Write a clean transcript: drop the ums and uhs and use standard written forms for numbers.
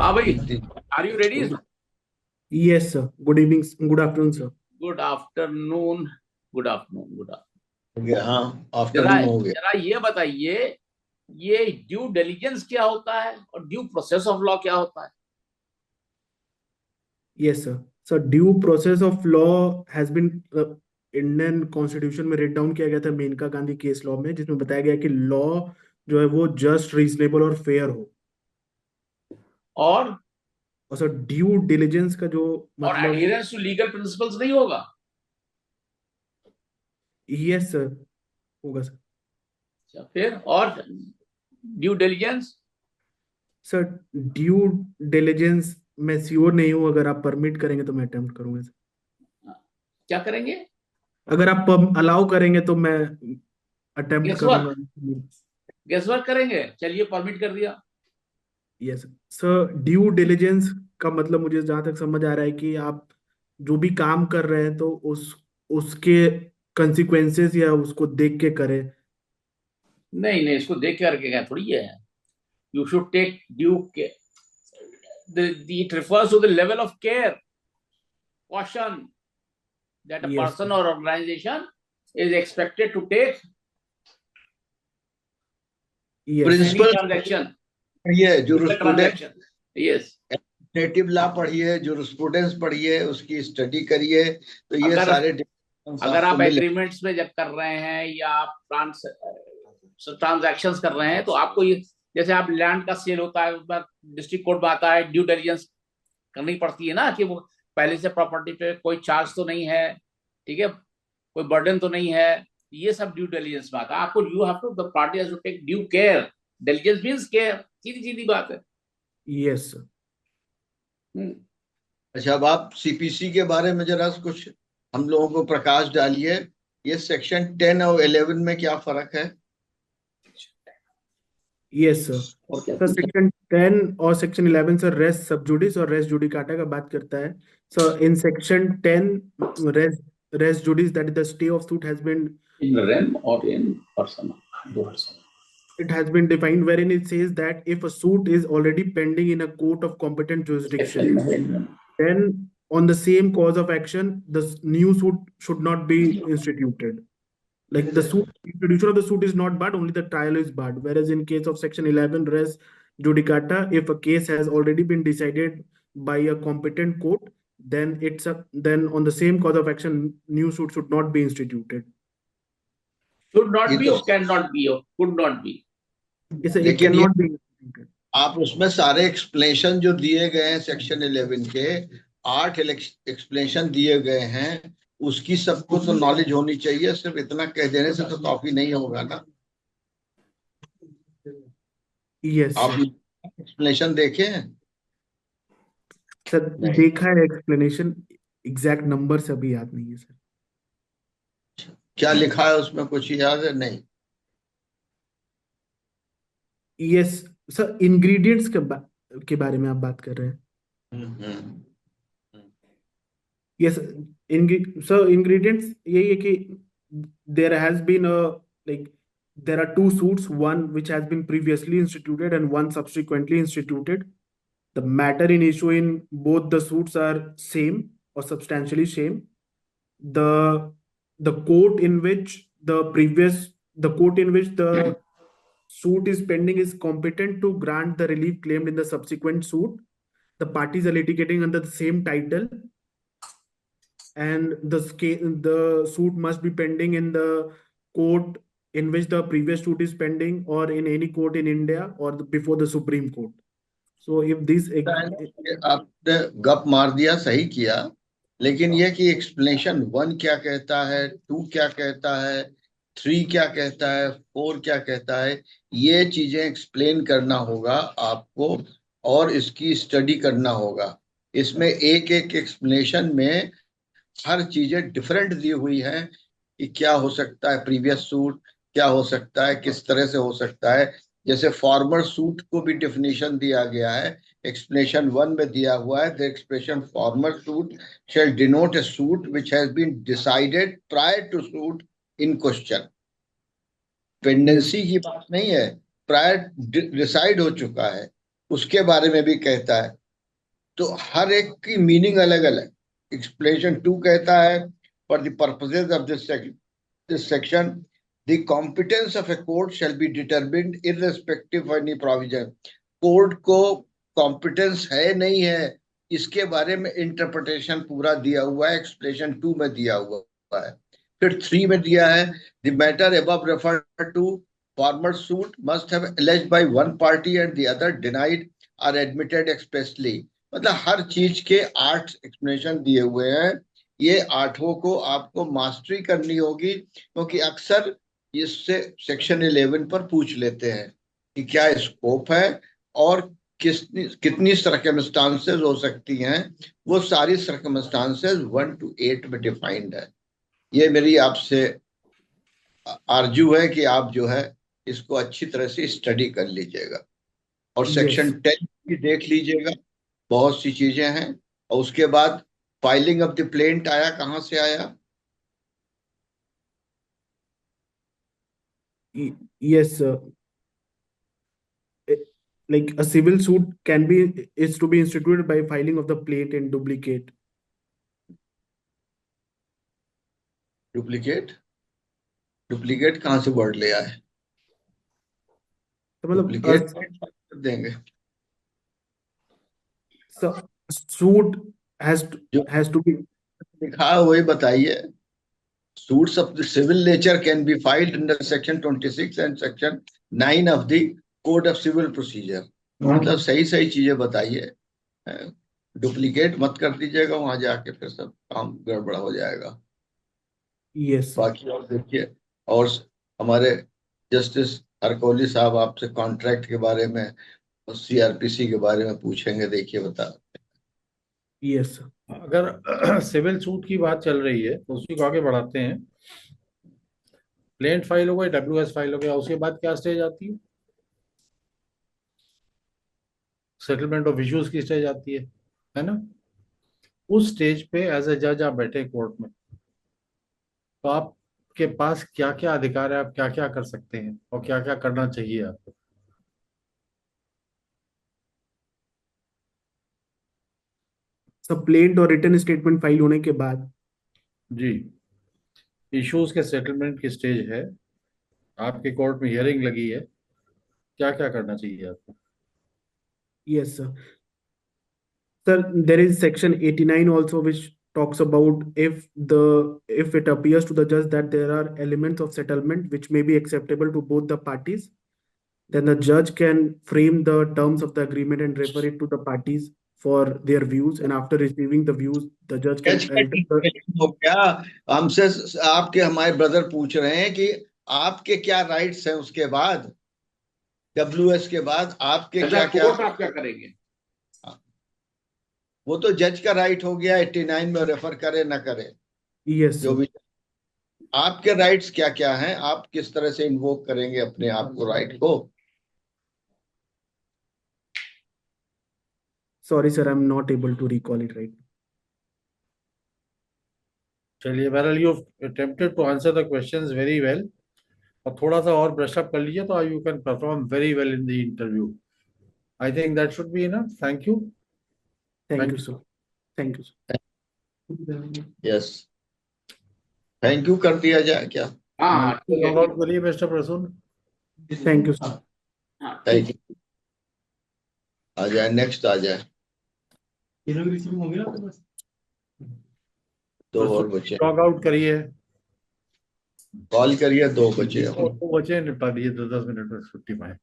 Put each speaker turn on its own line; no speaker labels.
हाँ भाई, are you ready?
Yes, sir. Good evening. Good afternoon, sir.
Good afternoon. Good afternoon. Good afternoon.
हो गया। हाँ,
जरा
आफ्टरनून हो गया।
जरा ये बताइए, ये ड्यू डिलिजेंस क्या होता है और ड्यू प्रोसेस ऑफ लॉ क्या होता है?
Yes, sir. So due process of law has been Indian constitution में रेट डाउन किया गया था मेनका गांधी केस लॉ में, जिसमें बताया गया कि लॉ जो है वो जस्ट, रीजनेबल और फेयर हो।
और
और सर ड्यू डिलिजेंस का जो मतलब,
एडहेरेंस टू लीगल प्रिंसिपल्स नहीं होगा?
यस सर, होगा सर।
अच्छा, फिर और due diligence?
Sir due diligence मैं श्योर नहीं हूँ, अगर आप परमिट करेंगे तो मैं अटेम्प्ट करूंगा सर।
क्या करेंगे?
अगर आप अलाउ करेंगे तो मैं अटेम्प्ट
गेस
करूंगा।
वर्क। गेस वर्क करेंगे, चलिए परमिट कर दिया।
यस सर, ड्यू डिलिजेंस का मतलब मुझे जहां तक समझ आ रहा है कि आप जो भी काम कर रहे हैं तो उसके कंसिक्वेंसेस या उसको देख के करें।
नहीं नहीं, इसको देख करके क्या थोड़ी है। यू शुड टेक ड्यू के, it refers to the level of care, caution that a
yes
person or organization is expected to take
yes
in any
principal
transaction,
पढ़िए,
legal
jurisprudence,
transaction. Yes.
Native law पढ़िए, jurisprudence पढ़िए, उसकी study करिए, तो ये
अगर
सारे difference
अगर
आपको
आप
मिले।
एग्रीमेंट्स में जब कर रहे हैं या आप ट्रांजैक्शंस कर रहे हैं, तो आपको ये, जैसे आप लैंड का सेल होता है, उसमें डिस्ट्रिक्ट कोर्ट में आता है, ड्यू डिलिजेंस करनी पड़ती है ना, कि वो पहले से प्रॉपर्टी पे कोई चार्ज तो नहीं है, ठीक है, कोई बर्डन तो नहीं है। ये सब ड्यू डिलिजेंस में आता है। आपको you have to, the party has to take due care. Diligence means care, सीधी सीधी बात है।
Yes
hmm.
अच्छा, अब आप सीपीसी के बारे में जरा कुछ हम लोगों को प्रकाश डालिए। ये सेक्शन 10 और 11 में क्या फर्क है?
Yes sir.
और क्या
सर
पूछे?
सेक्शन 10 और सेक्शन 11 सर रेस सबजुडिस और रेस जुडिकाटा का बात करता है। Sir in section 10, res res judice, that is the stay of suit has been,
in rem और इन पर्सन, दो person.
it has been defined wherein it says that if a suit is already pending in a court of competent jurisdiction, then on the same cause of action, the new suit should not be instituted. Like the suit, institution of the suit is not barred, only the trial is barred. Whereas in case of section 11 res judicata, if a case has already been decided by a competent court, then then on the same cause of action, new suit should not be instituted.
Should not
ये
B
तो
और can not be और could not be.
Yes, it
लेकिन ये
cannot be instituted.
आप उसमें सारे explanation जो दिए गए हैं सेक्शन 11 के, 8 एक्सप्लेनेशन दिए गए हैं, उसकी सबको तो नॉलेज होनी चाहिए। सिर्फ इतना कह देने से तो काफी नहीं होगा ना।
Yes,
आप
sir.
एक्सप्लेनेशन देखे हैं?
सर
नहीं।
देखा है एक्सप्लेनेशन, एग्जैक्ट नंबर से अभी याद नहीं है सर।
क्या लिखा है उसमें, कुछ याद है? नहीं।
यस सर, इंग्रेडिएंट्स के बारे में आप बात कर रहे हैं।
हम्म।
यस सर, इंग्रेडिएंट्स यही है कि there has been a, like there are two suits, one which has been previously instituted and one subsequently instituted. The matter in issue in both the suits are same or substantially same. The the court in which the court in which the suit is pending is competent to grant the relief claimed in the subsequent suit. The parties are litigating under the same title, and the suit must be pending in the court in which the previous suit is pending, or in any court in India, or before the Supreme Court. So if this
आपने गप मार दिया, सही किया। लेकिन ये कि explanation 1 क्या कहता है, 2 क्या कहता है, 3 क्या कहता है, 4 क्या कहता है, ये चीजें एक्सप्लेन करना होगा आपको, और इसकी स्टडी करना होगा। इसमें एक एक एक्सप्लेनेशन में हर चीजें डिफरेंट दी हुई है कि क्या हो सकता है प्रीवियस सूट, क्या हो सकता है, किस तरह से हो सकता है। जैसे फॉर्मर सूट को भी डिफिनेशन दिया गया है, एक्सप्लेनेशन 1 में दिया हुआ है, the expression farmer suit shall denote a suit which has been decided prior to suit in question।
yes,
pendency की बात नहीं है, प्रायर डिसाइड हो चुका है। उसके बारे में भी कहता है। तो हर एक की मीनिंग अलग अलग। एक्सप्लेनेशन 2 कहता है for the purposes of this section the competence of a court shall be determined irrespective of any provision. Court को कॉम्पिटेंस है नहीं है, इसके बारे में इंटरप्रिटेशन पूरा दिया हुआ है, एक्सप्लेनेशन 2 में दिया हुआ है। फिर 3 में दिया है the matter above referred to former suit must have alleged by one party and the other denied or admitted expressly। मतलब हर चीज के 8 एक्सप्लेनेशन दिए हुए हैं। ये 8 को आपको मास्टरी करनी होगी, क्योंकि अक्सर इससे सेक्शन 11 पर पूछ लेते हैं कि क्या स्कोप है और कितनी सर्कमस्टांसेस हो सकती हैं। वो सारी सर्कमस्टांसेस 1 to 8 में डिफाइंड है। ये मेरी आपसे आरजू है कि आप जो है इसको अच्छी तरह से स्टडी कर लीजिएगा और सेक्शन 10 भी देख लीजिएगा। बहुत सी चीजें हैं। और उसके बाद फाइलिंग ऑफ द प्लेंट आया, कहां से आया?
Yes, like a civil suit is to be instituted by filing of the plate in duplicate.
Duplicate? Duplicate कहां से वर्ड ले आए?
तो मतलब
डुप्लीकेट कर देंगे।
suit has
जो
to be.
लिखा है वही बताइए। Suits of the civil nature can be filed under section 26 and section 9 of the Code of Civil Procedure। मतलब सही सही चीजें बताइए, डुप्लीकेट मत कर दीजिएगा, वहां जाके फिर सब काम गड़बड़ हो जाएगा।
Yes, sir.
बाकी और देखिए, और हमारे जस्टिस हरकौली साहब आपसे कॉन्ट्रैक्ट के बारे में और सीआरपीसी के बारे में पूछेंगे, देखिए बता।
Yes, sir.
अगर सिविल सूट की बात चल रही है तो उसी को आगे बढ़ाते हैं। प्लेंट फाइल हो गई, डब्ल्यूएस फाइल हो गया, उसके बाद क्या स्टेज आती है? सेटलमेंट ऑफ इश्यूज की स्टेज आती है ना? उस स्टेज पे एज ए जज आप बैठे कोर्ट में, तो आपके पास क्या क्या अधिकार है, आप क्या क्या कर सकते हैं और क्या क्या करना चाहिए आपको।
सब प्लेंट और रिटन स्टेटमेंट फाइल होने के बाद
जी, इश्यूज के सेटलमेंट की स्टेज है, आपके कोर्ट में हियरिंग लगी है, क्या क्या करना चाहिए आपको?
yes, sir. Sir, there is section 89 also which talks about if it appears to the judge that there are elements of settlement which may be acceptable to both the parties, then the judge can frame the terms of the agreement and refer it to the parties for their views, and after receiving the views the judge can alter the.
हो क्या? हमसे आपके हमारे brother पूछ रहे हैं कि आपके क्या राइट्स हैं, उसके बाद डब्ल्यूएस के बाद आपके क्या क्या,
कोर्ट आप क्या करेंगे?
वो तो जज का राइट हो गया, 89 में रेफर करे ना करे,
Yes,
जो
sir.
भी। आपके राइट्स क्या क्या हैं, आप किस तरह से इन्वोक करेंगे अपने आप को, राइट को?
Sorry, sir, I'm not able to recall it right.
चलिए बहरहाल, you attempted to answer the questions very well, और थोड़ा सा और ब्रश अप कर लीजिए तो you can perform very well in the interview. I think that should be enough. Thank you.
Thank you, sir. Thank you, sir.
Yes, thank you कर दिया जाए क्या?
हाँ ठीक है,
लॉग आउट करिए mister Prasoon.
Thank you, sir.
हाँ,
thank you. आ जाए, नेक्स्ट आ जाए। दो और बचे,
लॉग आउट करिए।
कॉल करिए, 2 बचे।
दो बचे, निपटा दिए, 10 मिनट में छुट्टी पाए।